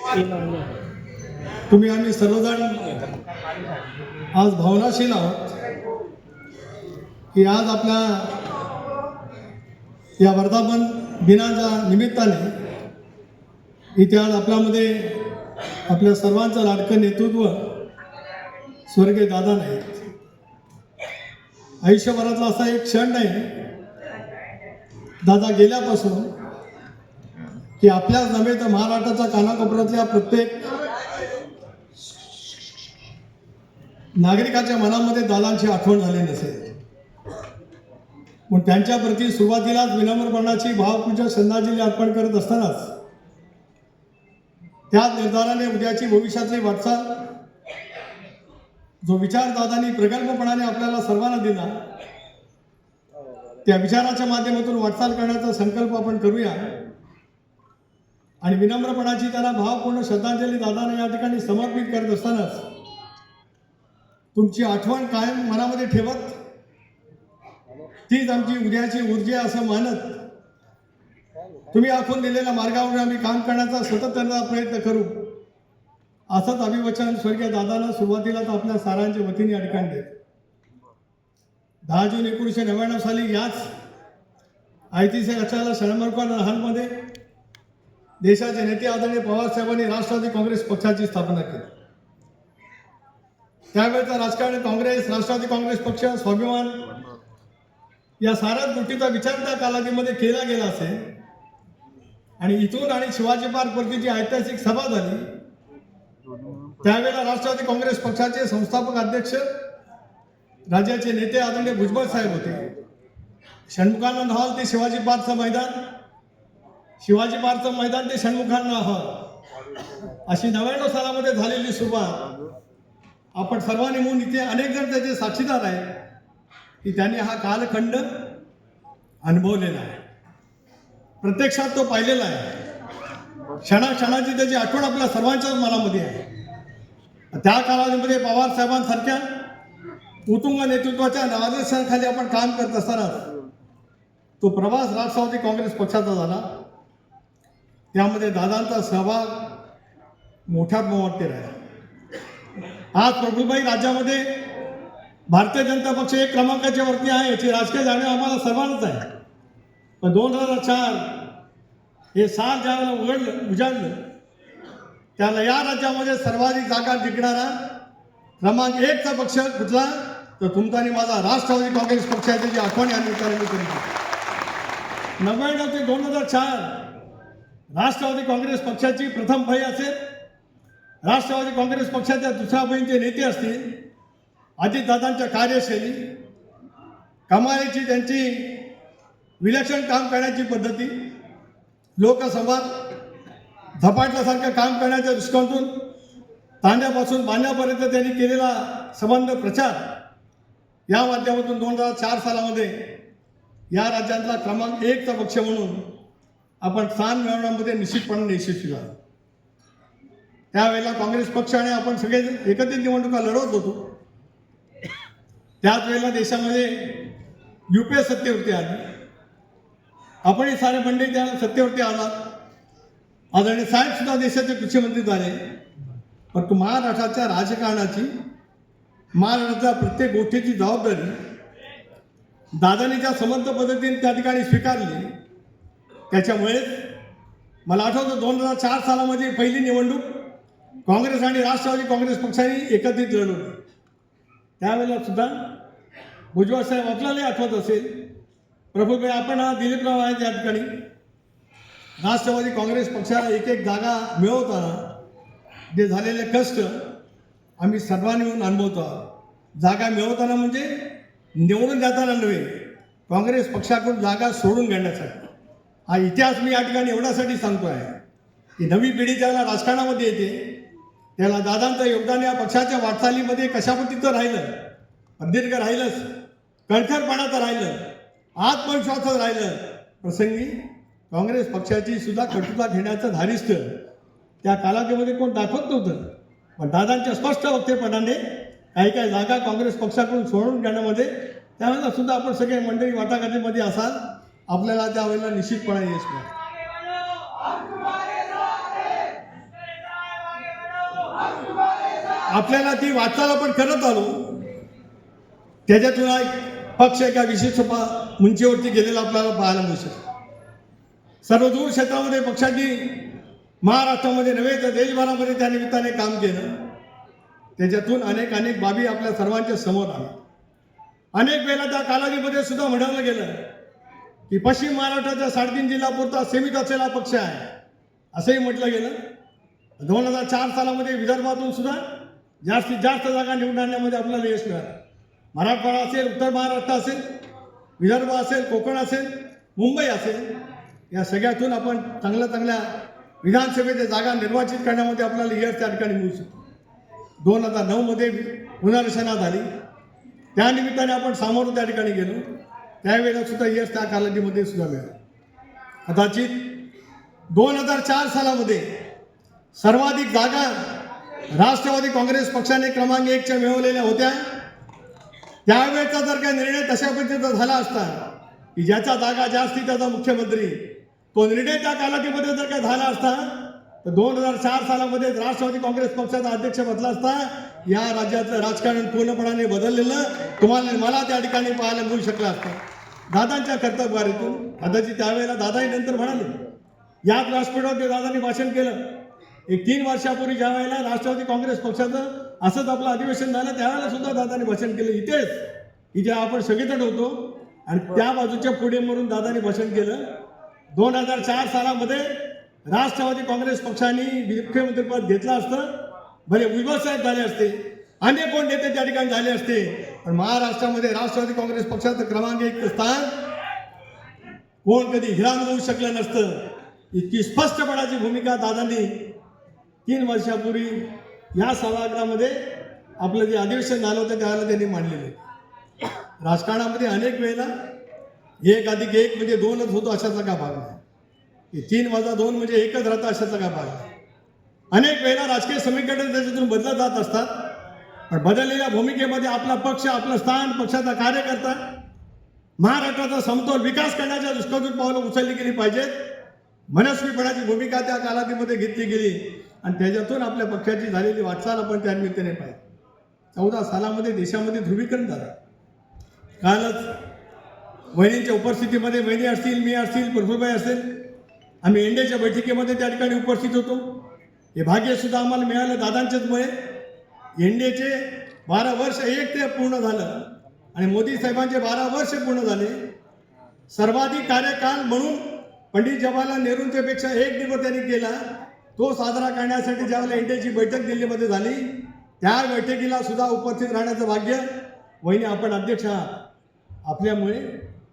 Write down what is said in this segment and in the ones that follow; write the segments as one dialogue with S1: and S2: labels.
S1: तुम्ही आम्ही सर्वजण आज भावनाशील आहोत की आज आपल्या या वर्धापन दिनाच्या निमित्ताने इथे आज आपल्यामध्ये आपल्या सर्वांचं लाडकं नेतृत्व स्वर्गीय दादा नाहीत. आयुष्यभरातला असा एक क्षण नाही दादा गेल्यापासून की आपल्याच नव्हे तर महाराष्ट्राच्या कानाकोपऱ्यातल्या प्रत्येक नागरिकाच्या मनामध्ये दादांची आठवण झाली नसेल. पण त्यांच्या प्रती सुरुवातीलाच विनम्रपणाची भावपूजा श्रद्धांजली अर्पण करत असतानाच त्याच निर्धाराने उद्याची भविष्यातली वाटचाल जो विचार दादांनी प्रगल्भपणाने आपल्याला सर्वांना दिला त्या विचाराच्या माध्यमातून वाटचाल करण्याचा संकल्प आपण करूया आणि विनम्रपणाची त्यांना भावपूर्ण श्रद्धांजली दादांना या ठिकाणी समर्पित करत असतानाच तुमची आठवण कायम मनामध्ये ठेवत तीच आमची उद्याची ऊर्जा असं मानत तुम्ही आखून दिलेल्या मार्गावर आम्ही काम करण्याचा सतत करण्याचा प्रयत्न करू असंच अभिवचन स्वर्गीय दादांना सुरुवातीलाच आपल्या सारांच्या वतीने या ठिकाणी देत. 10 जून 1999 साली याच ऐतिहासिक अक्षराला शरणमरकर लहानमध्ये देशाचे नेते आदरणीय पवारसाहेबांनी राष्ट्रवादी काँग्रेस पक्षाची स्थापना केली. त्यावेळेचा राजकारण काँग्रेस, राष्ट्रवादी काँग्रेस पक्ष, स्वाभिमान या साऱ्याच गोष्टीचा विचार त्या कालावधीमध्ये केला गेला असेल आणि इथून आणि शिवाजी पार्कवरती जी ऐतिहासिक सभा झाली त्यावेळेला राष्ट्रवादी काँग्रेस पक्षाचे संस्थापक अध्यक्ष राज्याचे नेते आदरणीय भुजबळ साहेब होते. षण्मुखानंद हॉल ते शिवाजी पार्कचं मैदान, शिवाजी पार्कचं मैदान ते षण्मुखानंद हॉल अशी 99 सालामध्ये झालेली सुरुवात आपण सर्वांनी म्हणून इथे अनेक जण त्याचे साक्षीदार आहेत की त्यांनी हा कालखंड अनुभवलेला आहे, प्रत्यक्षात तो पाहिलेला आहे. क्षणाक्षणाची त्याची आठवण आपल्या सर्वांच्याच मनामध्ये आहे. त्या कालावधीमध्ये पवार साहेबांसारख्या उत्तुंग नेतृत्वाच्या आदर्शांखाली आपण काम करत असताना तो प्रवास राष्ट्रवादी काँग्रेस पक्षाचा झाला. त्यामध्ये दादांचा सहभाग मोठ्यात मोठे राहिला. आज प्रफुल्लभाई राज्यामध्ये भारतीय जनता पक्ष एक क्रमांकाच्या वरती आहे याची राजकीय जाणीव आम्हाला सर्वांनाच आहे. पण 2004 हे साल ज्यावेळेला उजाडलं त्याला या राज्यामध्ये सर्वाधिक जागा जिंकणारा क्रमांक 1चा पक्ष कुठला तर तुमचा आणि माझा राष्ट्रवादी काँग्रेस पक्ष आहे. त्याची आठवण या निमित्ताने करीत 99 ते 2004 राष्ट्रवादी काँग्रेस पक्षाची प्रथम फळी असेल, राष्ट्रवादी काँग्रेस पक्षाच्या दुसऱ्या फळीचे नेते असतील, अजितदादांच्या कार्यशैली, कमालीची त्यांची विलक्षण काम करण्याची पद्धती, लोकसंवाद झपाटल्यासारखं काम करण्याच्या दृष्टिकोनातून तांड्यापासून बांध्यापर्यंत त्यांनी केलेला संबंध प्रचार या माध्यमातून 2004 सालामध्ये या राज्यातला क्रमांक 1चा पक्ष म्हणून आपण स्थान मिळवण्यामध्ये निश्चितपणे यशस्वी झालो. त्यावेळेला काँग्रेस पक्ष आणि आपण सगळे एकत्रित निवडणुका लढवत होतो. त्याच वेळेला देशामध्ये UPA सत्तेवरती आली. आपणही सारे मंडळी त्या सत्तेवरती आलात. आदरणीय साहेब सुद्धा देशाचे कृषीमंत्री झाले. परंतु महाराष्ट्राच्या राजकारणाची, महाराष्ट्राच्या प्रत्येक गोष्टीची जबाबदारी दादांनी ज्या समर्थ पद्धतीने त्या ठिकाणी स्वीकारली त्याच्यामुळे मला आठवतं 2004 सालामध्ये पहिली निवडणूक काँग्रेस आणि राष्ट्रवादी काँग्रेस पक्षाने एकत्रित लढवली. त्यावेळेला सुद्धा भुजबळ साहेब आपल्यालाही आठवत असेल, प्रफुल्लभाई आपण दिलीपराव आहेत या ठिकाणी राष्ट्रवादी काँग्रेस पक्षाला एक एक जागा मिळवताना जे झालेले कष्ट आम्ही सर्वांनी मिळून अनुभवतो आहोत. जागा मिळवताना म्हणजे निवडून जाताना नव्हे, काँग्रेस पक्षाकडून जागा सोडून घेण्यासाठी. हा इतिहास मी या ठिकाणी एवढ्यासाठी सांगतो आहे की नवी पिढी ज्याला राजकारणामध्ये येते त्याला दादांचं योगदान या पक्षाच्या वाटचालीमध्ये कशा पद्धतीचं राहिलं, प्रदीर्घ राहिलंच, कणखरपणाचं राहिलं, आत्मविश्वासाचं राहिलं. प्रसंगी काँग्रेस पक्षाची सुद्धा कटुता घेण्याचं धारिष्ट्य त्या कालावधीमध्ये कोण दाखवत नव्हतं. पण दादांच्या स्पष्ट वक्तव्यपणाने काही काही जागा काँग्रेस पक्षाकडून सोडून घेण्यामध्ये त्यावेळेला सुद्धा आपण सगळे मंडळी वाटाघाटीमध्ये असाल, आपल्याला त्यावेळेला निश्चितपणे यश मिळेल. आपल्याला ती वाचायला पण करत आलो, त्याच्यातून पक्ष एका विशिष्ट उंचीवरती गेलेला आपल्याला पाहायला मिळू शकतो. सर्वदूर क्षेत्रामध्ये पक्षाची महाराष्ट्रामध्ये नव्हे तर देशभरामध्ये त्या निमित्ताने काम केलं. त्याच्यातून अनेक बाबी आपल्या सर्वांच्या समोर आल्या. अनेक वेळेला त्या कालावधीमध्ये सुद्धा म्हणायला गेलं की पश्चिम महाराष्ट्राच्या 3.5 जिल्ह्यापुरता सीमित असलेला पक्ष आहे असंही म्हटलं गेलं. 2004 सालामध्ये विदर्भातून सुद्धा जास्तीत जास्त जागा निवडून आणण्यामध्ये आपल्याला यश मिळालं. मराठवाडा असेल, उत्तर महाराष्ट्र असेल, विदर्भ असेल, कोकण असेल, मुंबई असेल, या सगळ्यातून आपण चांगल्या विधानसभेच्या जागा निर्वाचित करण्यामध्ये आपल्याला यश त्या ठिकाणी मिळू शकतो. 2009 पुनर्रचना झाली, त्यानिमित्ताने आपण सामोरं त्या ठिकाणी गेलो. त्यावेळेला सुद्धा यश त्या कालावधीमध्ये सुद्धा मिळालं. कदाचित 2004 सालामध्ये सर्वाधिक जागा राष्ट्रवादी काँग्रेस पक्षाने क्रमांक 1च्या मिळवलेल्या होत्या. त्यावेळेचा जर काही निर्णय तशा पद्धतीचा झाला असता की ज्याचा जागा जास्ती त्याचा मुख्यमंत्री, तो निर्णय त्या कालावधीमध्ये जर काही झाला असता तर 2004 सालामध्ये राष्ट्रवादी काँग्रेस पक्षाचा अध्यक्ष बदला असता. या राज्याचं राजकारण पूर्णपणाने बदललेलं तुम्हाला मला त्या ठिकाणी पाहायला मिळू शकलं असतं. दादांच्या कर्तव्यवारीतून कदाचित त्यावेळेला दादाही नंतर म्हणाले, याच व्यासपीठावर दादांनी भाषण केलं. 3 वर्षापूर्वी ज्या वेळेला राष्ट्रवादी काँग्रेस पक्षाचं असंच आपलं अधिवेशन झालं त्यावेळेला सुद्धा दादांनी भाषण केलं. इथेच इथे आपण सगळेजण होतो आणि त्या बाजूच्या पुढे म्हणून दादांनी भाषण केलं. 2004 सालामध्ये राष्ट्रवादी काँग्रेस पक्षाने मुख्यमंत्रीपद घेतलं असतं, भले भुजबळ साहेब झाले असते, अनेक कोण नेते त्या ठिकाणी झाले असते, पण महाराष्ट्रामध्ये राष्ट्रवादी काँग्रेस पक्षाचं क्रमांक 1 स्थान कोण कधी हिरावून होऊ शकलं नसतं. इतकी स्पष्टपणाची भूमिका दादांनी 3 वर्षापूर्वी या सभागृहामध्ये आपलं जे अधिवेशन झालं होतं त्यावेळेला त्यांनी मांडलेलं. राजकारणामध्ये अनेक वेळेला 1+1 म्हणजे 2च होतो अशाचा का भाग नाही. 3+2 म्हणजे 1च राहतं अशाचा का भाग नाही. अनेक वेळेला राजकीय समीकरण त्याच्यातून बदलत जात असतात, पण बदललेल्या भूमिकेमध्ये आपला पक्ष, आपलं स्थान, पक्षाचा कार्यकर्ता, महाराष्ट्राचा समतोल विकास करण्याच्या दृष्टीतून पावलं उचलली गेली पाहिजेत. मनस्वीपणाची भूमिका त्या कालावधीमध्ये घेतली गेली आणि त्याच्यातून आपल्या पक्षाची झालेली वाटचाल आपण त्या निमित्ताने पाहिजे. 14 सालामध्ये देशामध्ये ध्रुवीकरण झालं. कालच वहिनींच्या उपस्थितीमध्ये, वहिनी असतील, मी असतील, प्रफुल्लभाई असेल, आम्ही एनडीएच्या बैठकीमध्ये त्या ठिकाणी उपस्थित होतो. हे भाग्य सुद्धा आम्हाला मिळालं दादांच्याचमुळे. एनडीएचे 12 वर्ष एक ते पूर्ण झालं आणि मोदी साहेबांचे 12 वर्ष पूर्ण झाले. सर्वाधिक कार्यकाल म्हणून पंडित जवाहरलाल नेहरूंच्या पेक्षा 1 दिवस त्यांनी केला. तो साजरा करण्यासाठी ज्यावेळेला एनडीएची बैठक दिल्लीमध्ये झाली त्या बैठकीला सुद्धा उपस्थित राहण्याचं भाग्य वहिनी आपण अध्यक्ष आहात आपल्यामुळे,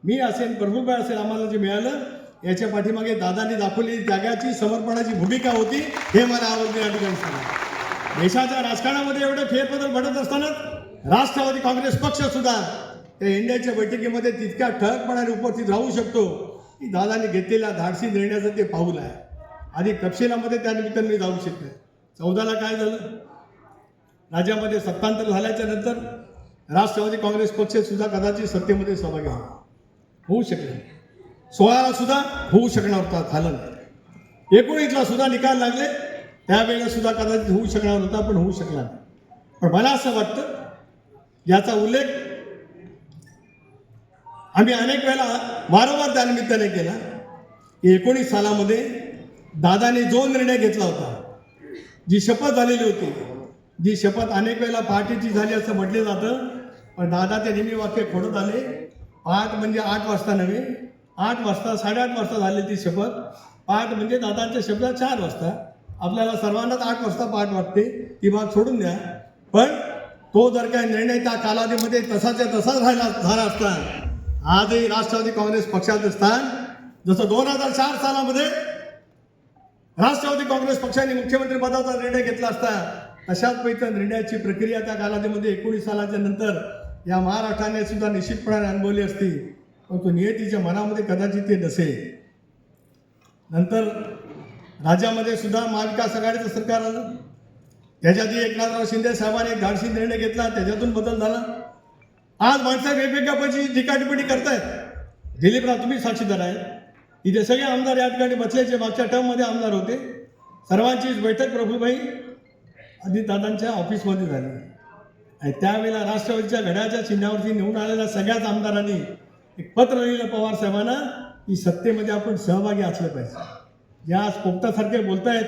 S1: मी असेल, प्रभुभाई असेल, आम्हाला जे मिळालं याच्या पाठीमागे दादांनी दाखवलेली त्यागाची, समर्पणाची भूमिका होती. हे मला आवडते या ठिकाणी सांगा. देशाच्या राजकारणामध्ये एवढे फेरबदल घडत असतानाच राष्ट्रवादी काँग्रेस पक्ष सुद्धा त्या इंडियाच्या बैठकीमध्ये तितक्या ठळकपणाने उपस्थित राहू शकतो की दादांनी घेतलेल्या धाडसी निर्णयाचं ते पाऊल आहे. आधी तपशिलामध्ये त्या निमित्ताने मी जाऊ शकते. 14ला काय झालं, राज्यामध्ये सत्तांतर झाल्याच्या नंतर राष्ट्रवादी काँग्रेस पक्ष सुद्धा कदाचित सत्तेमध्ये सहभागी होऊ शकले. 16ला सुद्धा होऊ शकणार होता, झालं नाही. 19ला सुद्धा निकाल लागले, त्यावेळेला सुद्धा कदाचित होऊ शकणार होता, पण होऊ शकला नाही. पण मला असं वाटतं याचा उल्लेख आम्ही अनेक वेळेला वारंवार त्या निमित्ताने केला की 19 सालामध्ये दादाने जो निर्णय घेतला होता, जी शपथ झालेली होती, जी शपथ अनेक वेळेला पहाटेची झाली असं म्हटलं जातं, पण दादा ते नेहमी वाक्य खोडत आले. पहाट म्हणजे 8 वाजता नव्हे, 8 वाजता 8:30 वाजता झाली ती शपथ. पहाट म्हणजे दादांच्या शब्दात 4 वाजता. आपल्याला सर्वांनाच 8 वाजता पहाट वाटते, ती बाब सोडून द्या. पण तो जर काही निर्णय त्या कालावधीमध्ये तसाच्या तसाच झाला असता, आजही राष्ट्रवादी काँग्रेस पक्षाचं स्थान जसं 2004 सालामध्ये राष्ट्रवादी काँग्रेस पक्षाने मुख्यमंत्री पदाचा निर्णय घेतला असता, तशाच पैकी निर्णयाची प्रक्रिया त्या कालावधीमध्ये 19 सालाच्या नंतर या महाराष्ट्राने सुद्धा निश्चितपणाने अनुभवली असती. परंतु नियतीच्या मनामध्ये कदाचित ते नसेल. नंतर राज्यामध्ये सुद्धा महाविकास आघाडीचं सरकार आलं. त्याच्यातही एकनाथराव शिंदे साहेबांनी एक धाडसी निर्णय घेतला, त्याच्यातून बदल झाला. आज माणसं वेगवेगळ्या पैकी टीकाटिप्पणी करतायत. दिलीपराव तुम्ही साक्षीदार आहेत, इथे सगळे आमदार या ठिकाणी बसल्याचे मागच्या टर्ममध्ये आमदार होते. सर्वांचीच बैठक प्रफुल्लभाई अजितदादांच्या ऑफिसमध्ये झाली आणि त्यावेळेला राष्ट्रवादीच्या घड्याच्या चिन्हावरती निवडून आलेल्या सगळ्याच आमदारांनी एक पत्र लिहिलं पवार साहेबांना की सत्तेमध्ये आपण सहभागी असलं पाहिजे. या आज पोपटासारखे बोलतायत,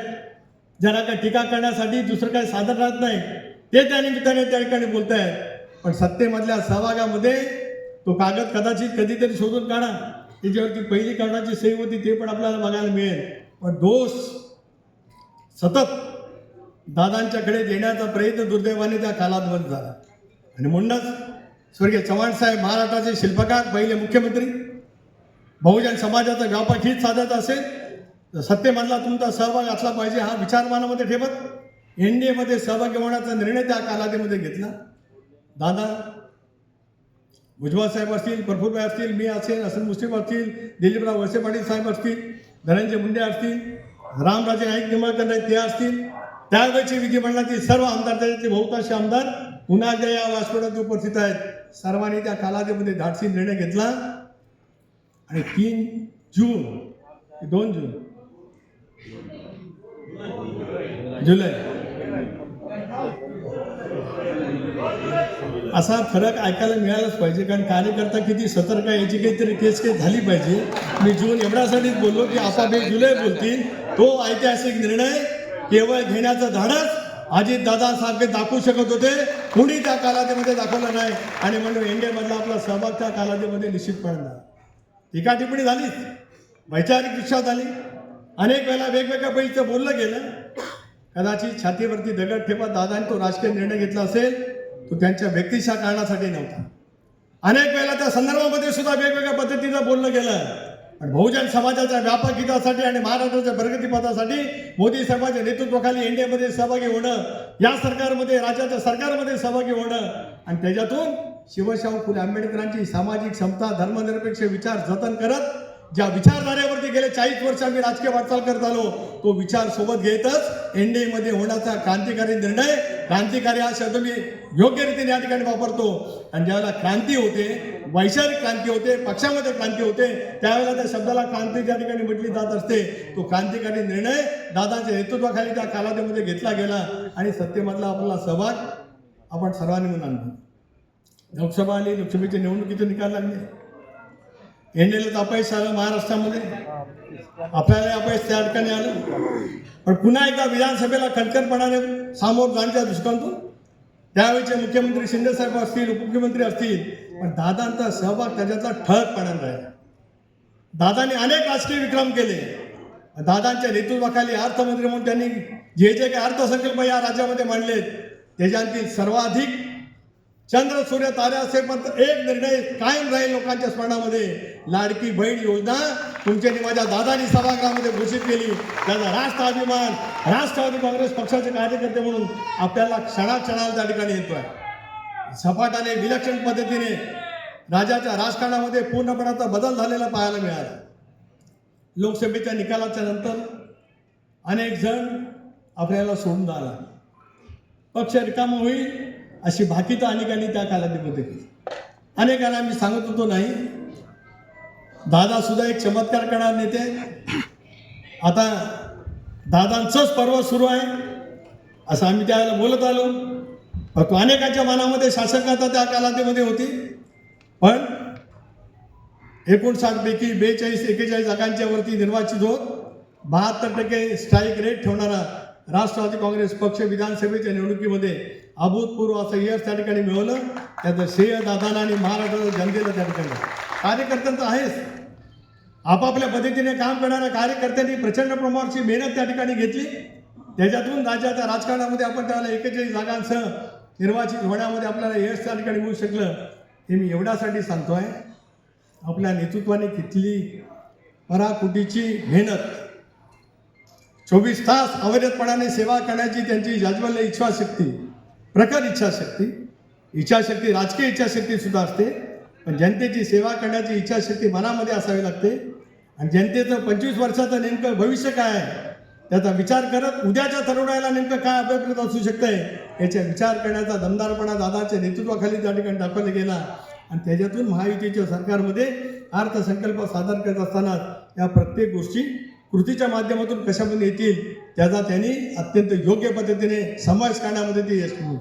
S1: ज्यांना काय टीका करण्यासाठी दुसरं काही साधन राहत नाही ते त्या निमित्ताने त्या ठिकाणी बोलतायत. पण सत्तेमधल्या सहभागामध्ये तो कागद कदाचित कधीतरी शोधून काढा, त्याच्यावरती पहिली कागदाची सही होती ते पण आपल्याला बघायला मिळेल. पण दोष सतत दादांच्याकडे देण्याचा प्रयत्न दुर्दैवाने त्या कालावधीमध्ये झाला. आणि म्हणूनच स्वर्गीय चव्हाण साहेब महाराष्ट्राचे शिल्पकार, पहिले मुख्यमंत्री, बहुजन समाजाचा व्यापक हित साधत असेल तर सत्तेमधला तुमचा सहभाग असला पाहिजे हा विचार मनामध्ये ठेवत एनडीएमध्ये सहभागी होण्याचा निर्णय त्या कालावधीमध्ये घेतला. दादा भुजबळ साहेब असतील, प्रफुल्लभाई असतील, मी असेल, हसन मुश्रीफ असतील, दिलीपराव वळसे पाटील साहेब असतील, धनंजय मुंडे असतील, रामराजे नाईक निंबाळकर ते असतील, त्यावेळेचे विधिमंडळातील सर्व आमदार, त्याचे बहुतांश आमदार पुन्हा एकदा या व्यासपीठात उपस्थित आहेत. सर्वांनी त्या कालावधीमध्ये धाडसी निर्णय घेतला आणि 3 जून 2 जुलै असा फरक ऐकायला मिळालाच पाहिजे. कारण कार्यकर्ता किती सतर्क आहे याची काहीतरी केस झाली पाहिजे. मी जून एवढ्यासाठीच बोललो की आपापे जुलै बोलतील. तो ऐतिहासिक निर्णय केवळ घेण्याचं धाडस अजितदादा सारखे दाखवू शकत होते, कुणी त्या कालावधीमध्ये दाखवलं नाही. आणि म्हणून एनडीएमधला आपला सहभाग त्या कालावधीमध्ये निश्चितपणे झाला. टीका टिप्पणी झालीच, वैचारिक दीक्षा झाली, अनेक वेळेला वेगवेगळ्या पैकीचं बोललं गेलं. कदाचित छातीवरती दगड ठेवत दादांनी तो राजकीय निर्णय घेतला असेल तो त्यांच्या व्यक्तिशा कारणासाठी नव्हता. अनेक वेळेला त्या संदर्भामध्ये सुद्धा वेगवेगळ्या पद्धतीनं बोललं गेलं. पण बहुजन समाजाच्या व्यापक हितासाठी आणि महाराष्ट्राच्या प्रगतीपथासाठी मोदी साहेबांच्या नेतृत्वाखाली एनडीएमध्ये सहभागी होणं, या सरकारमध्ये, राज्याच्या सरकारमध्ये सहभागी होणं आणि त्याच्यातून शिवशाहू फुले आंबेडकरांची सामाजिक समता, धर्मनिरपेक्ष विचार जतन करत ज्या विचारधारेवरती गेले 40 वर्ष आम्ही राजकीय वाटचाल करत आलो तो विचार सोबत घेतच एनडीएमध्ये होण्याचा क्रांतिकारी निर्णय, क्रांतिकारी हा शब्द मी योग्य रीतीने या ठिकाणी वापरतो. आणि ज्यावेळेला क्रांती होते, वैचारिक क्रांती होते, पक्षामध्ये क्रांती होते, त्यावेळेला त्या शब्दाला क्रांती ज्या ठिकाणी म्हटली जात असते. तो क्रांतिकारी निर्णय दादाच्या नेतृत्वाखाली त्या कालावधीमध्ये घेतला गेला आणि सत्तेमधला आपला सहभाग आपण सर्वांनी म्हणून आणला. लोकसभा आली, लोकसभेच्या निवडणुकीचे निकाल लागले, एनडीएला अपयश आलं महाराष्ट्रामध्ये, आपल्याला अपयश त्या ठिकाणी आलं. पण पुन्हा एकदा विधानसभेला कणकरपणाने सामोरं जाण्याच्या दृष्टिकोनातून त्यावेळेचे मुख्यमंत्री शिंदेसाहेब असतील, उपमुख्यमंत्री असतील, पण दादांचा सहभाग त्याच्यातला ठळकपणाने राहिला. दादांनी अनेक राजकीय विक्रम केले. दादांच्या नेतृत्वाखाली अर्थमंत्री म्हणून त्यांनी जे जे काही अर्थसंकल्प या राज्यामध्ये मांडलेत त्याच्यातील सर्वाधिक चंद्र सूर्य तारे असेपर्यंत एक निर्णय कायम राहील लोकांच्या स्मरणामध्ये, लाडकी बहीण योजना तुमच्यानी माझ्या दादानी सभागृहामध्ये घोषित केली. त्याचा राष्ट्राभिमान, राष्ट्रवादी काँग्रेस पक्षाचे कार्यकर्ते म्हणून आपल्याला क्षणाक्षणाला त्या ठिकाणी येतोय. झपाट्याने, विलक्षण पद्धतीने राज्याच्या राजकारणामध्ये पूर्णपणाचा बदल झालेला पाहायला मिळाला. लोकसभेच्या निकालाच्या नंतर अनेक जण आपल्याला सोडून आला, पक्ष रिकामा होईल अशी भाकीतं अनेकांनी त्या कालावधीमध्ये केली. अनेकांना मी सांगत होतो नाही, दादा सुद्धा एक चमत्कार करणारे नेते. आता दादांचंच पर्व सुरू आहे असं आम्ही त्यावेळेला बोलत आलो. परंतु अनेकांच्या मनामध्ये शासकता त्या कालावधीमध्ये होती. पण 59 पैकी 42-41 जागांच्या वरती निर्वाचित होत 72% स्ट्राईक रेट ठेवणारा राष्ट्रवादी काँग्रेस पक्ष विधानसभेच्या निवडणुकीमध्ये अभूतपूर्व असं यश त्या ठिकाणी मिळवलं. त्याचं श्रेय दादांना आणि महाराष्ट्राच्या जनतेला त्या ठिकाणी, कार्यकर्त्यांचं आहेच. आपापल्या पद्धतीने काम करणाऱ्या कार्यकर्त्यांनी प्रचंड प्रमाणाची मेहनत त्या ठिकाणी घेतली. त्याच्यातून राज्याच्या राजकारणामध्ये आपण त्याला 41 जागांसह निर्वाचित होण्यामध्ये आपल्याला यश त्या ठिकाणी मिळू शकलं. हे मी एवढ्यासाठी सांगतोय, आपल्या नेतृत्वाने घेतली पराकुटीची मेहनत, 24 तास अविरतपणाने सेवा करण्याची त्यांची जाज्वल्य इच्छाशक्ती, प्रखर इच्छाशक्ती राजकीय इच्छाशक्ती सुद्धा असते. पण जनतेची सेवा करण्याची इच्छाशक्ती मनामध्ये असावी लागते. आणि जनतेचं 25 वर्षाचं नेमकं भविष्य काय आहे त्याचा विचार करत उद्याच्या तरुणाला नेमकं काय अभिप्रेत असू शकतंय याचा विचार करण्याचा दमदारपणा दादाच्या नेतृत्वाखाली त्या ठिकाणी दाखवला गेला. आणि त्याच्यातून महायुतीच्या सरकारमध्ये अर्थसंकल्प सादर करत असताना या प्रत्येक गोष्टी कृतीच्या माध्यमातून कशा पण येतील त्याचा त्यांनी अत्यंत योग्य पद्धतीने समावेश करण्यामध्ये ते यश मिळवू.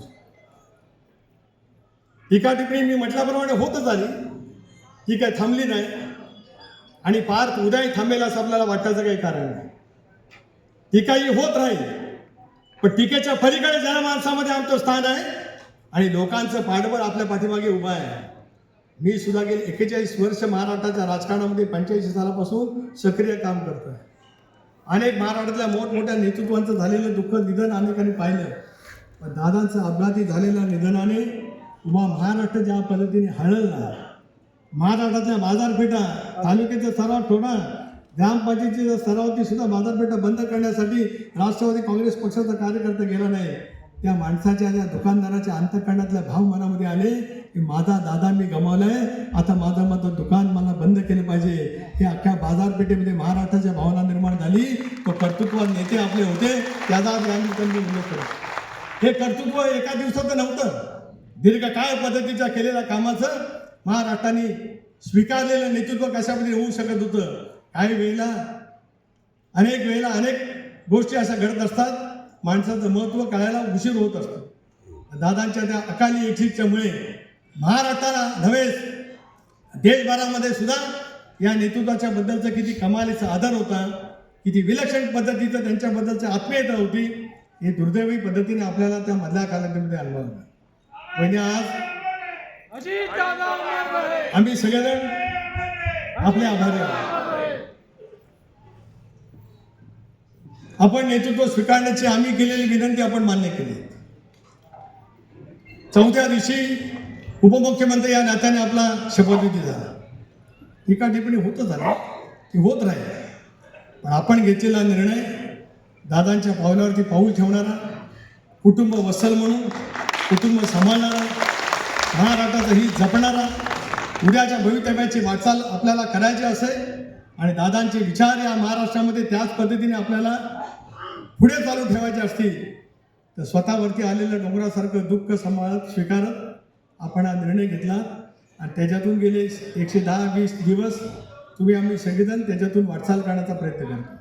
S1: टीका टिप्पणी मी म्हटल्याप्रमाणे होतच आली, ही काय थांबली नाही आणि पार उद्याही थांबेल असं आपल्याला वाटायचं काही कारण नाही. टीका ही होत राहील, पण टीकेच्या पलीकडे जनमानसामध्ये आमचं स्थान आहे आणि लोकांचं पाठबळ आपल्या पाठीमागे उभं आहे. मी सुद्धा गेली 41 वर्ष महाराष्ट्राच्या राजकारणामध्ये 85 सालापासून सक्रिय काम करतो आहे. अनेक महाराष्ट्रातल्या मोठमोठ्या नेतृत्वांचं झालेलं दुःखद निधन अनेकांनी पाहिलं, पण दादांचं अपघाती झालेल्या निधनाने उभा महाराष्ट्र ज्या पद्धतीने हळला, महाराष्ट्रातल्या बाजारपेठा, तालुक्याचा सराव ठोडा, ग्रामपंचायतीच्या सरावाची सुद्धा बाजारपेठा बंद करण्यासाठी राष्ट्रवादी काँग्रेस पक्षाचा कार्यकर्ता गेला नाही. त्या माणसाच्या त्या दुकानदाराच्या अंतःकरणातल्या भाव मनामध्ये आले की माझा दादा मी गमावलाय, आता माझं दुकान मला बंद केलं पाहिजे. हे अख्ख्या बाजारपेठेमध्ये महाराष्ट्राच्या भावना निर्माण झाली. तो कर्तृत्वान नेते आपले होते, त्याचा त्यांनी उल्लेख केला. हे कर्तृत्व एका दिवसाचं नव्हतं, दीर्घकाळ पद्धतीच्या केलेल्या कामाचं महाराष्ट्राने स्वीकारलेलं नेतृत्व कशामध्ये होऊ शकत होतं. काही वेळेला अनेक गोष्टी अशा घडत असतात, माणसाचं महत्त्व कळायला उशीर होत असतो. दादांच्या त्या अकाली इच्छेच्यामुळे महाराष्ट्राला नव्हेच देशभरामध्ये सुद्धा या नेतृत्वाच्या बद्दलचा किती कमालीचा आदर होता, किती विलक्षण पद्धतीचं त्यांच्याबद्दलची आत्मीयता होती, हे दुर्दैवी पद्धतीने आपल्याला त्या मधल्या कालावधीमध्ये अनुभवलं. म्हणजे आज आम्ही सगळेजण आपले आभारी आहोत. आपण नेतृत्व स्वीकारण्याची आम्ही केलेली विनंती आपण मान्य केली. चौथ्या दिवशी उपमुख्यमंत्री या नात्याने आपला शपथविधी झाला. टीका टिप्पणी होतच झाली, ती होत राहील, पण आपण घेतलेला निर्णय दादांच्या पावलावरती पाऊल ठेवणारा, कुटुंब वत्सल म्हणून कुटुंब सांभाळणारा, महाराष्ट्राचं हित जपणारा, उद्याच्या भवितव्याची वाटचाल आपल्याला करायची असेल आणि दादांचे विचार या महाराष्ट्रामध्ये त्याच पद्धतीने आपल्याला पुढे चालू ठेवायचे असतील तर स्वतःवरती आलेलं डोंगरासारखं दुःख सांभाळत स्वीकारत आपण हा निर्णय घेतला आणि त्याच्यातून गेले 110-20 दिवस तुम्ही आम्ही सगळेजण त्याच्यातून वाटचाल करण्याचा प्रयत्न करतो.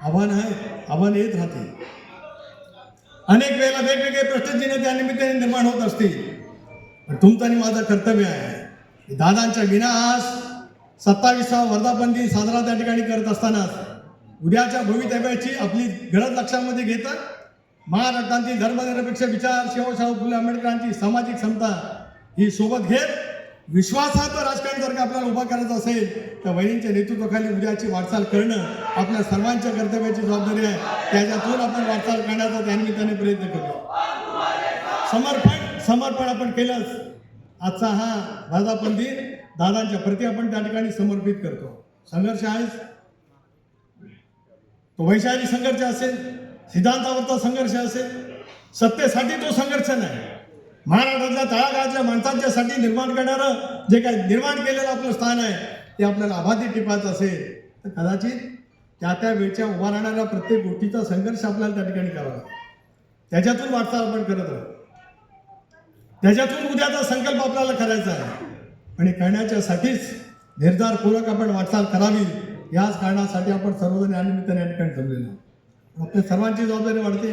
S1: आव्हान येत राहते. अनेक वेळेला वेगवेगळे प्रश्नचिन्ह त्या निमित्ताने निर्माण होत असतील, पण तुमचं आणि माझं कर्तव्य आहे दादांच्या विना आज 27वा वर्धापन दिन साजरा त्या ठिकाणी करत असताना उद्याच्या भवितव्याची आपली गरज लक्षामध्ये घेता महाराष्ट्रातील धर्मनिरपेक्ष विचार, शिवशाहू फुले आंबेडकरांची सामाजिक समता ही सोबत घेत विश्वासाचं राजकारण जर का आपल्याला उभा करायचं असेल तर वहिनींच्या नेतृत्वाखाली उद्याची वाटचाल करणं आपल्या सर्वांच्या कर्तव्याची जबाबदारी आहे. त्याच्यातून आपण वाटचाल करण्याचा त्यानिमित्ताने प्रयत्न करू. समर्पण आपण केलंच. आजचा हा वर्धापन दिन दादांच्या प्रती आपण त्या ठिकाणी समर्पित करतो. संघर्ष आहेच, तो वैचारिक संघर्ष असेल, सिद्धांतावरचा संघर्ष असेल, सत्तेसाठी तो संघर्ष नाही, महाराष्ट्रातल्या तळागाळातल्या माणसांच्यासाठी निर्माण करणारं जे काही निर्माण केलेलं आपलं स्थान आहे ते आपल्याला अबाधित टिपायचं असेल तर कदाचित त्या वेळच्या उभा राहणाऱ्या प्रत्येक गोष्टीचा संघर्ष आपल्याला त्या ठिकाणी करावा. त्याच्यातून वाटचाल आपण करत आहोत, त्याच्यातून उद्याचा संकल्प आपल्याला करायचा आहे आणि करण्याच्यासाठीच निर्धारपूर्वक आपण वाटचाल करावी. याच कारणासाठी आपण सर्वजण या निमित्ताने या ठिकाणी जमलेलो आहोत. आपल्या सर्वांची जबाबदारी वाढते.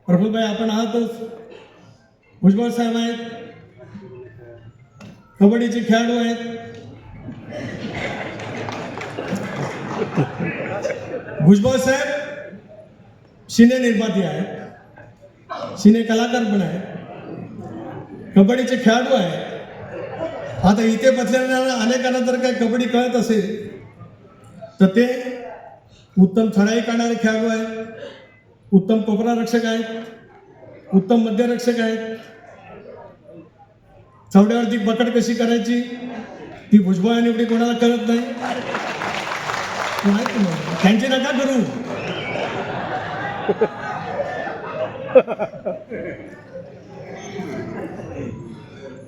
S1: प्रफुल्लभाई आपण आहातच, भुजबळ साहेब आहेत, कबड्डीचे खेळाडू आहेत, भुजबळ साहेब सिने निर्माते आहेत, सिने कलाकार पण आहेत, कबड्डीचे खेळाडू आहेत. आता इथे बसलेल्या अनेकांना जर काही कबड्डी कळत असेल तर ते उत्तम चढाई करणारे खेळाडू आहेत, उत्तम कोपरा रक्षक आहेत, उत्तम मध्यरक्षक आहेत. चवड्यावरती पकड कशी करायची ती भुजबळ आणि एवढी कोणाला कळत नाही. त्यांची नका करू.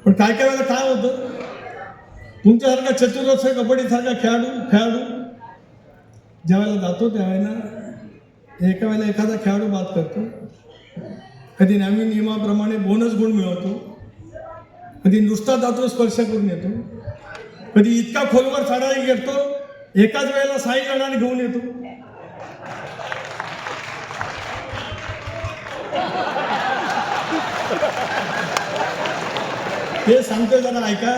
S1: पण काय वेळेला काय होतं, तुमच्यासारखा चतुरस्र कबड्डीसारखा खेळाडू ज्यावेळेला जातो त्यावेळेला एका वेळेला एखादा खेळाडू बाद करतो, कधी नवीन नियमाप्रमाणे बोनस गुण मिळवतो, कधी नुसता जातो स्पर्श करून येतो, कधी इतका खोलवर चढाई घेतो एकाच वेळेला 6 जणांनी घेऊन येतो. ते सांगतो जरा ऐका,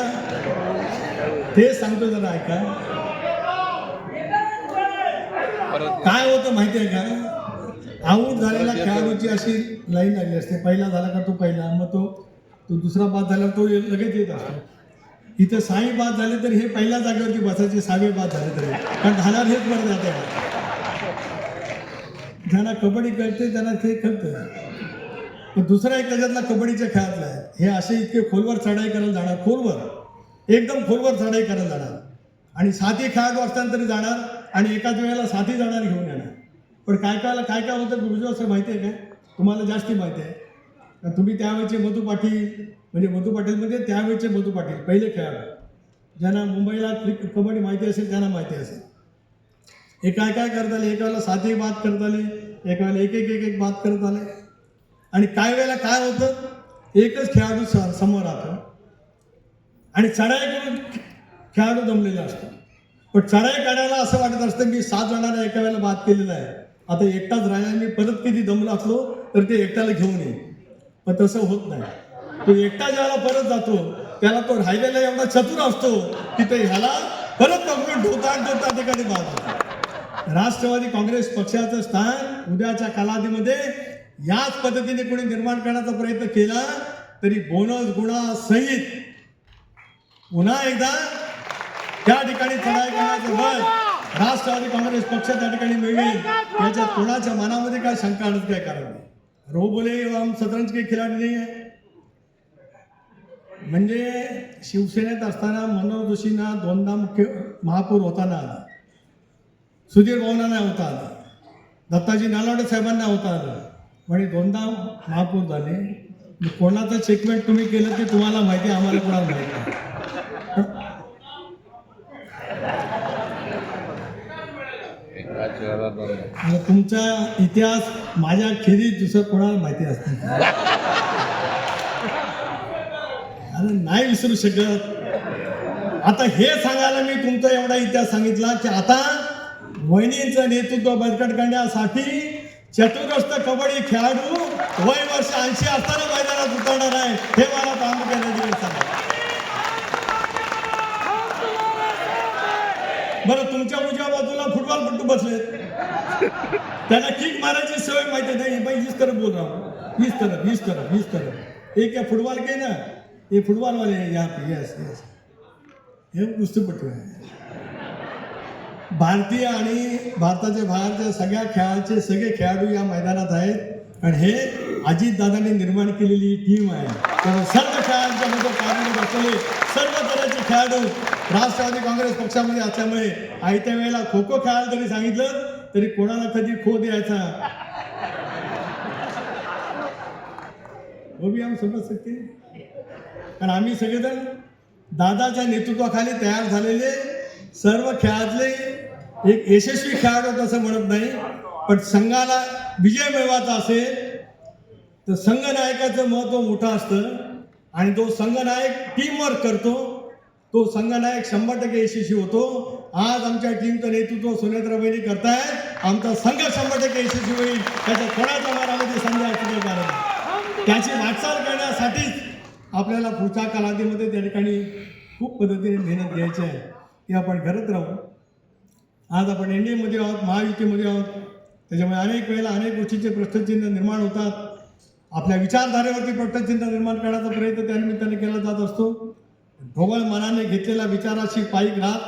S1: ते सांगतो जरा ऐका. काय होतं माहिती आहे का, आऊट झालेला खेळाडूची अशी लाईन लागली असते, पहिला झाला का तो पहिला, मग तो दुसरा बाद झाला तो लगेच येत असतो. इथं 6 बाद झाले तर हे पहिल्या जागेवरती बसायचे, 6वे बाद झाले तरी, कारण धाणार हेच बरं जाते. ज्यांना कबड्डी कळते त्यांना ते कळतं. पण दुसरा एक त्याच्यातला कबड्डीच्या खेळातला आहे, हे असे इतके खोलवर चढाई करायला जाणार, खोलवर एकदम खोलवर चढाई करायला जाणार आणि 7ही खेळाडू असताना तरी जाणार आणि एकाच वेळेला 7ही जाणार घेऊन येणार. पण काय काय होतं गुरुजी असं माहिती आहे काय, तुम्हाला जास्ती माहिती आहे का, तुम्ही त्यावेळेचे मधू पाटील म्हणजे त्यावेळेचे मधू पाटील पहिले खेळाडू, ज्यांना मुंबईला कबड्डी माहिती असेल त्यांना माहिती असेल. हे काय करत आले, एका वेळेला 7ही बाद करत आले, एका वेळेला एक बाद करत आले. आणि काय वेळेला काय होतं, एकच खेळाडू समोर राहतो आणि चढाई करून खेळाडू जमलेला असतो. पण चढाई काढायला असं वाटत असतं की 7 जणांना एका वेळेला बाद केलेला आहे, आता एकटाच राहिला, मी परत किती दमलो असलो तर ते एकट्याला घेऊन येईल. पण तसं होत नाही. तो एकटा ज्याला परत जातो त्याला तो राहिलेला एवढा चतुर असतो की तो ह्याला परत पकडून ठेवता ठिकाणी बाद होतो. राष्ट्रवादी काँग्रेस पक्षाचं स्थान उद्याच्या कालावधीमध्ये याच पद्धतीने कोणी निर्माण करण्याचा प्रयत्न केला तरी बोनस गुणासहित पुन्हा एकदा त्या ठिकाणी चढाई करण्याचं बळ राष्ट्रवादी काँग्रेस पक्ष त्या ठिकाणी मिळेल, याच्यात कोणाच्या मनामध्ये काय शंका आणत काय कारण नाही. रो बोले हम शतरंज के खिलाडी नाही आहे. म्हणजे शिवसेनेत असताना मनोहर जोशींना 2दा मुख्य महापौर होताना आला, सुधीर भाऊंना होता आला, दत्ताजी नालावडे साहेबांना होता आलं, म्हणजे 2दा महापौर झाले. कोणाचं चेकमेट तुम्ही केलं ते तुम्हाला माहिती, आम्हाला कोणाला माहिती नाही. तुमचा इतिहास माझ्या खेरीज दुसरं कोणाला माहिती असते, नाही विसरू शकत. आता हे सांगायला मी तुमचा एवढा इतिहास सांगितला की आता वहिनींचं नेतृत्व बळकट करण्यासाठी चतुरस्थ कबड्डी खेळाडू वय वर्ष 80 असताना मैदानात उतरणार आहे, हे मला तालुक्याने सांगा. बरं, तुमच्या उजव्या बाजूला फुटबॉलपट्टू बसलेत, त्यांना किक मारायची सवय माहिती नाही, भाई इस तरफ बोल रहा हूँ, इस तरफ. एक फुटबॉल के ना, ये फुटबॉल वाले हैं यहाँ पे, यस हे कुस्तीपट्टू आहे. भारतीय आणि भारताच्या बाहेरच्या सगळ्या खेळाचे सगळे खेळाडू या मैदानात आहेत आणि हे अजितदादांनी निर्माण केलेली टीम आहे. तर सर्व खेळांच्या मध्ये कार्यरत असलेले सर्व तऱ्हेचे खेळाडू राष्ट्रवादी काँग्रेस पक्षामध्ये असल्यामुळे आयत्या वेळेला खो खो खेळायला तरी सांगितलं तरी कोणाला कधी खो द्यायचा वो भी हम समज सकते, कारण आम्ही सगळेजण दादाच्या नेतृत्वाखाली तयार झालेले सर्व खेळातले एक यशस्वी खेळाडू तसं म्हणत नाही, पण संघाला विजय मिळवायचा असेल तर संघनायकाचं महत्त्व मोठं असतं आणि तो संघनायक टीमवर्क करतो, तो संघनायक 100% यशस्वी होतो. आज आमच्या टीमचं नेतृत्व सुनेत्राबाईंनी करताय, आमचा संघ 100% यशस्वी होईल, त्याच्या कोणाच्या मनामध्ये संघ असण्याचं कारण. त्याची वाटचाल करण्यासाठीच आपल्याला पुढच्या कालावधीमध्ये त्या ठिकाणी खूप पद्धतीने मेहनत घ्यायची आहे, ती आपण करत राहू. आज आपण NDAमध्ये आहोत, महायुतीमध्ये आहोत, त्याच्यामुळे अनेक वेळेला अनेक गोष्टींचे प्रश्नचिन्ह निर्माण होतात. आपल्या विचारधारेवरती प्रश्नचिन्ह निर्माण करण्याचा प्रयत्न त्यानिमित्ताने केला जात असतो. ढोबळ मनाने घेतलेल्या विचाराशी पायीक राहत,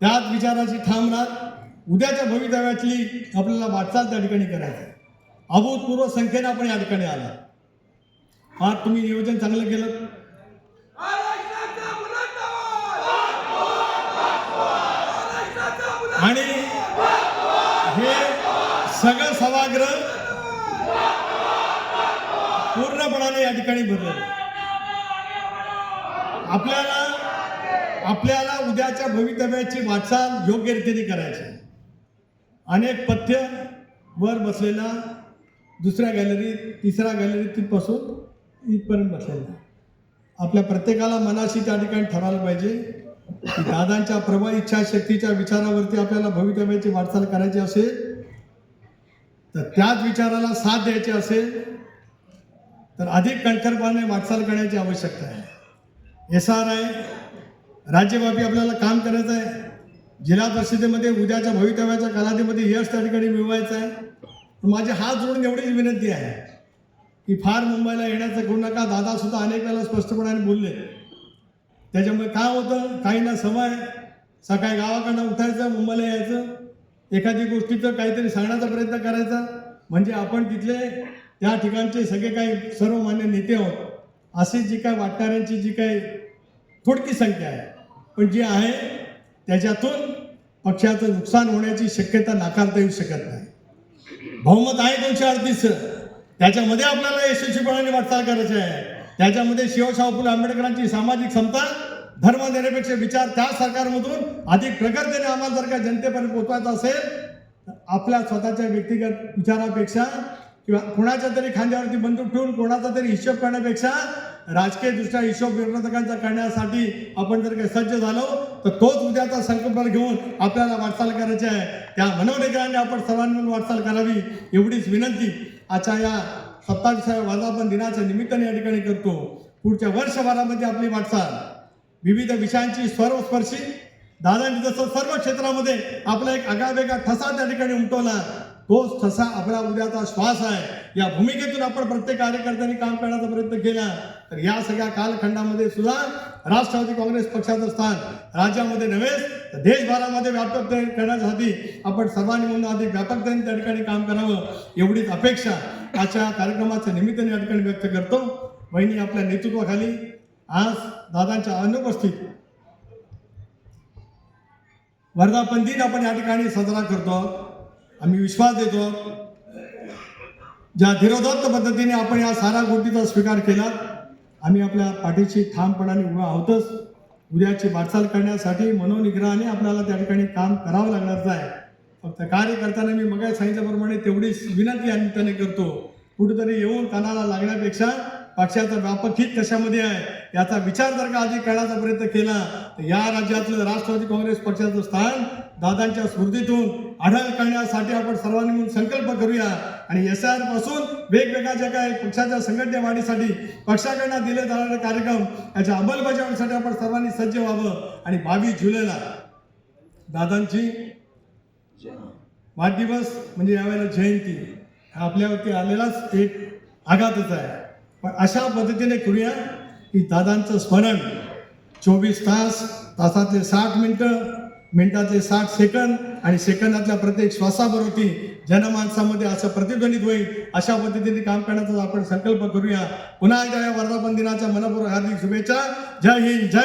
S1: त्याच विचाराशी ठाम राहत उद्याच्या भवितव्यातली आपल्याला वाटचाल त्या ठिकाणी करायची. अभूतपूर्व संख्येने आपण या ठिकाणी आला. आज तुम्ही नियोजन चांगलं केलं, आणि हे सगळं सभागृह पूर्णपणाने या ठिकाणी भरलं. आपल्याला उद्याच्या भवितव्याची वाटचाल योग्य रीतीने करायची. अनेक पथ्य वर बसलेला, दुसऱ्या गॅलरीत, तिसऱ्या गॅलरीत तिथपासून इथपर्यंत बसलेला, आपल्या प्रत्येकाला मनाशी त्या ठिकाणी ठरवलं पाहिजे की दादांच्या प्रबळ इच्छाशक्तीच्या विचारावरती आपल्याला भवितव्याची वाटचाल करायची असेल, तर त्याच विचाराला साथ द्यायची असेल तर अधिक कणखरपणे वाटचाल करण्याची आवश्यकता आहे. SRI राज्यव्यापी आपल्याला काम करायचं आहे. जिल्हा परिषदेमध्ये उद्याच्या भवितव्याच्या कालावधीमध्ये यश त्या ठिकाणी मिळवायचं आहे. माझी हात जोडून एवढीच विनंती आहे की फार मुंबईला येण्याचं करू नका. दादासुद्धा अनेक वेळेला स्पष्टपणाने बोलले. त्याच्यामुळे काय होतं, काहींना सवय सकाळी गावाकडनं उठायचं, मुंबईला यायचं, एखादी गोष्टीचं काहीतरी सांगण्याचा प्रयत्न करायचा, म्हणजे आपण तिथले त्या ठिकाणचे सगळे काही सर्वमान्य नेते आहोत अशी जी काय वाटणाऱ्यांची जी काही थोडकी संख्या आहे, पण जी आहे त्याच्यातून पक्षाचं नुकसान होण्याची शक्यता नाकारता येऊ शकत नाही. बहुमत आहे 238, त्याच्यामध्ये आपल्याला यशस्वीपणाने वाटचाल करायची आहे. त्याच्यामध्ये शिवशाहू फुले आंबेडकरांची सामाजिक समता, धर्मनिरपेक्ष विचार त्या सरकारमधून अधिक प्रगतीने आम्हाला जर का जनतेपर्यंत पोहोचवायचं असेल तर आपल्या स्वतःच्या व्यक्तिगत विचारापेक्षा किंवा कोणाच्या तरी खांद्यावरती बंदूक ठेवून कोणाचा तरी हिशोब करण्यापेक्षा राजकीयदृष्ट्या हिशोब विरोधकांचा करण्यासाठी आपण जर काही सज्ज झालो तर तोच उद्याचा संकल्प घेऊन आपल्याला वाटचाल करायची आहे. त्या मनोनिग्रहाने आपण सर्वांनी मिळून वाटचाल करावी एवढीच विनंती आजच्या या 27व्या वर्धापन दिनाच्या निमित्ताने या ठिकाणी करतो. पुढच्या वर्षभरामध्ये आपली वाटचाल विविध विषयांची सर्वस्पर्शी, दादांनी जसं सर्व क्षेत्रामध्ये आपला एक आगळावेगळा ठसा त्या ठिकाणी उमटवला, तोच ठसा आपला उद्याचा श्वास आहे. या भूमिकेतून आपण प्रत्येक कार्यकर्त्यांनी काम करण्याचा प्रयत्न केला तर या सगळ्या कालखंडामध्ये सुद्धा राष्ट्रवादी काँग्रेस पक्षाचं स्थान राज्यामध्ये नव्हे तर देशभरामध्ये व्यापक करण्यासाठी आपण सर्वांनी म्हणून अधिक व्यापकतेने त्या ठिकाणी काम करावं एवढीच अपेक्षा आजच्या कार्यक्रमाच्या निमित्ताने या ठिकाणी व्यक्त करतो. वहिनी आपल्या नेतृत्वाखाली आज दादांच्या अनुपस्थित वर्धापन दिन आपण या ठिकाणी साजरा करतो. आम्ही विश्वास देतो ज्या धीरोदात्त पद्धतीने आपण या साऱ्या गोष्टीचा स्वीकार केला, आम्ही आपल्या पाठीशी ठामपणाने उभा आहोतच. उद्याची वाटचाल करण्यासाठी मनोनिग्रहाने आपल्याला त्या ठिकाणी काम करावं लागणारच आहे. फक्त कार्यकर्त्यांना मी मग सांगितल्याप्रमाणे तेवढीच विनंती या निमित्ताने करतो, कुठेतरी येऊन कानाला लागण्यापेक्षा पक्षाचं व्यापक हित कशामध्ये आहे याचा विचार जर का आधी करण्याचा प्रयत्न केला तर या राज्यातलं राष्ट्रवादी काँग्रेस पक्षाचं स्थान दादांच्या स्मृतीतून अढळ करण्यासाठी आपण सर्वांनी मिळून संकल्प करूया. आणि SR पासून वेगवेगळ्या ज्या काही पक्षाच्या संघटने वाढीसाठी पक्षाकडनं दिले जाणारे कार्यक्रम याच्या अंमलबजावणीसाठी आपण सर्वांनी सज्ज व्हावं. आणि 22 जुलैला दादांची वाढदिवस म्हणजे यावेळेला जयंती आपल्यावरती आलेलाच एक आघातच आहे, पण अशा पद्धतीने करूया की दादांचं स्मरण 24 तास, तासातले 60 मिनिटं, मिनिटातले 60 सेकंद आणि सेकंदातल्या प्रत्येक श्वासाबरोबर जनमानसामध्ये असं प्रतिध्वनित होईल अशा पद्धतीने काम करण्याचा आपण संकल्प करूया. पुन्हा एकदा या वर्धापन दिनाच्या मनपूर्वक हार्दिक शुभेच्छा. जय हिंद, जय